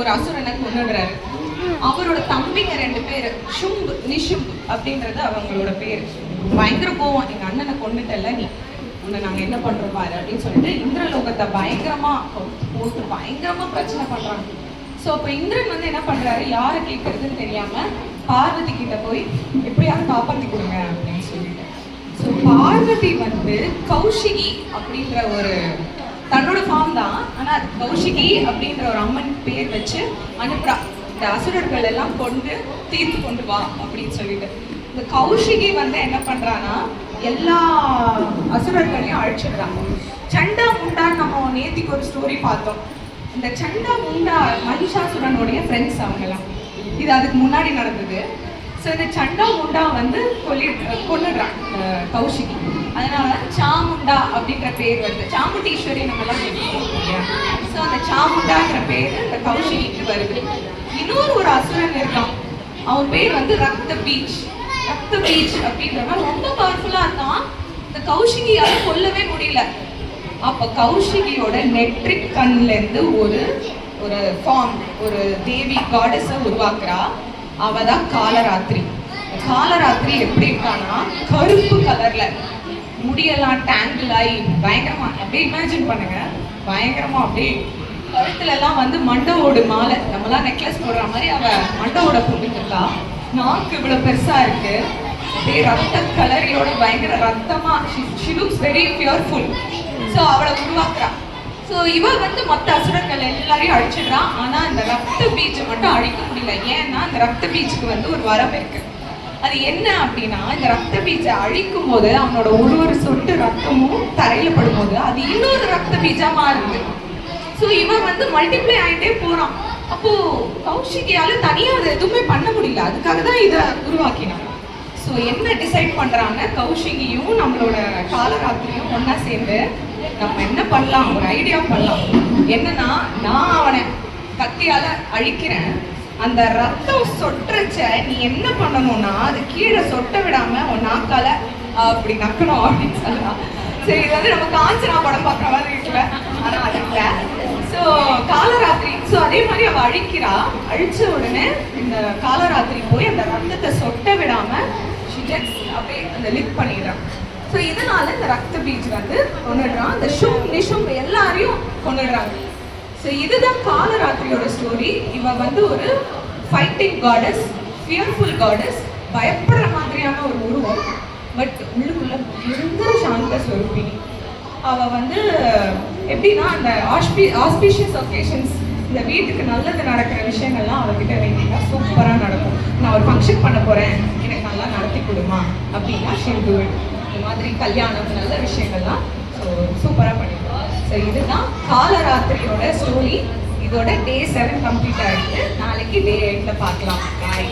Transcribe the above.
ஒரு அசுரனை கொண்டுடுறாரு. அவரோட தம்பிங்க 2 பேரு ஷும்ப் நிஷும்ப் அப்படின்றது அவங்களோட பேரு. பயங்கர கோவம், எங்க அண்ணனை கொண்டுட்டல நீ, உன்னை நாங்க என்ன பண்றோம் பாரு அப்படின்னு சொல்லிட்டு இந்திரலோகத்தை பயங்கரமா போட்டு பயங்கரமா பிரச்சனை பண்றாங்க. ஸோ அப்போ இந்திரன் வந்து என்ன பண்றாரு, யாரை கேட்கறதுன்னு தெரியாம பார்வதி கிட்ட போய் எப்படியாவது காப்பாற்றி கொடுங்க அப்படின்னு சொல்லிட்டு. ஸோ பார்வதி வந்து கௌஷிகி அப்படின்ற ஒரு தன்னோட ஃபார்ம் தான், ஆனா கௌஷிகி அப்படின்ற ஒரு அம்மன் பேர் வச்சு அனுப்புறா, இந்த அசுரர்கள் எல்லாம் கொண்டு தீர்த்து கொண்டு வா அப்படின்னு சொல்லிட்டு. இந்த கௌஷிகி வந்து என்ன பண்றான்னா எல்லா அசுரர்களையும் அழிச்சிடுறாங்க. சண்டா முண்டான்னு நம்ம நேத்திக்கு ஒரு ஸ்டோரி பார்த்தோம். இந்த சண்டா முண்டா மகிஷாசுரனுடைய ஃப்ரெண்ட்ஸ் அவங்கெல்லாம். இது அதுக்கு முன்னாடி நடந்தது. ஸோ இந்த சண்டா முண்டா வந்து கொண்டுடுறான் கௌஷிகி. அதனால சாமுண்டா அப்படின்ற பேர் வருது. சாமுண்டீஸ்வரி நம்மலாம் கேட்கிறோம் இல்லையா? ஸோ அந்த சாமுண்டாங்கிற பேர் இந்த கௌஷிகிக்கு வருது. இன்னொரு ஒரு அசுரன் இருக்கான், அவன் பேர் வந்து ரத்த பீச். ரத்த பீச் அப்படின்றவன் ரொம்ப பவர்ஃபுல்லா இருக்கான். இந்த கௌஷிகியால கொல்லவே முடியல. அப்ப கௌஷிகியோட நெட்ரிக் கண்ல இருந்து ஒரு ஒரு ஃபார்ம், ஒரு தேவி காடஸை உருவாக்குறா. அவதான் காலராத்திரி. காலராத்திரி எப்படி இருக்கான்னா கருப்பு கலர்ல, முடியெல்லாம் டேங்கிள் ஆகி பயங்கரமா, அப்படியே இமேஜின் பண்ணுங்க, பயங்கரமா அப்படியே கழுத்துல எல்லாம் வந்து மண்டவோடு மாலை, நம்மளாம் நெக்லஸ் போடுற மாதிரி அவ மண்டவோட போட்டுட்டு இருக்கா. நாக்கு இவ்வளவு பெருசா இருக்கு, அப்படியே ரத்த கலரியோட பயங்கர ரத்தமா, she looks very fearful. So அவளை உருவாக்குறா. ஸோ இவ வந்து மற்ற அசுரர்கள் எல்லாரையும் அழிச்சிடுறான். ஆனா இந்த ரத்த பீச்சை மட்டும் அழிக்க முடியல. ஏன்னா இந்த ரத்த பீச்சுக்கு வந்து ஒரு வரம்பு இருக்கு. அது என்ன அப்படின்னா, இந்த ரத்த பீச்சை அழிக்கும் போது அவனோட ஒரு சொட்டு ரத்தமும் தரையில படும்போது அது இன்னொரு ரத்த பீச்சா மாறுது. ஸோ இவன் வந்து மல்டிப்ளை ஆகிட்டே போறான். அப்போ கௌஷிகியால தனியா அதை எதுவுமே பண்ண முடியல. அதுக்காக தான் இதை உருவாக்கினான். ஸோ என்ன டிசைட் பண்றாங்க, கௌஷிகியும் நம்மளோட காலராத்திரியும் ஒன்னா சேர்ந்து நம்ம என்ன பண்ணலாம், ஒரு ஐடியா பண்ணலாம். என்னன்னா, நான் அவனை கத்தியால அழிக்கிறேன், அந்த ரத்தம் சொட்டுறச்ச நீ என்ன பண்ணணும்னா அது கீழே சொட்ட விடாம உன் நாக்கால அப்படி நக்கணும் அப்படின்னு சொல்லலாம். சரி, இது வந்து நம்ம காஞ்சனா படம் பார்க்குற மாதிரி இருக்குல்ல, ஆனா அது இல்லை. ஸோ காலராத்திரி, ஸோ அதே மாதிரி அவள் அழிக்கிறா. அழிச்ச உடனே இந்த காலராத்திரி போய் அந்த ரத்தத்தை சொட்ட விடாம அப்படியே அந்த லிக் பண்ணிடுறான். ஸோ இதனால இந்த ரத்த பீச் வந்து கொண்டுடுறான். இந்த ஷும் நிஷும் எல்லாரையும் கொண்டுடுறாங்க. ஸோ இதுதான் காலராத்திரியோட ஸ்டோரி. இவ வந்து ஒரு ஃபைட்டிங் காடஸ், ஃபியர்ஃபுல் காடஸ், பயப்படுற மாதிரியான ஒரு உருவம். பட் உள்ளுக்குள்ள இருந்த சாந்த ஸ்வரூபினி. அவ வந்து எப்படின்னா, அந்த ஆஸ்பீஷியஸ் ஒகேஷன்ஸ், இந்த வீட்டுக்கு நல்லது நடக்கிற விஷயங்கள்லாம் அவர்கிட்ட வேண்டினா சூப்பராக நடக்கும். நான் ஒரு ஃபங்க்ஷன் பண்ண போகிறேன், எனக்கு நல்லா நடத்தி கொடுமா அப்படின்னா ஷெல்டு. இந்த மாதிரி கல்யாணம் நல்ல விஷயங்கள்லாம் ஸோ சூப்பராக பண்ணிடுவோம். ஸோ இதுதான் காலராத்திரியோட ஸ்டோரி. இதோட Day 7 கம்ப்ளீட் ஆகிடுது. நாளைக்கு Day 8 பார்க்கலாம். பாய்.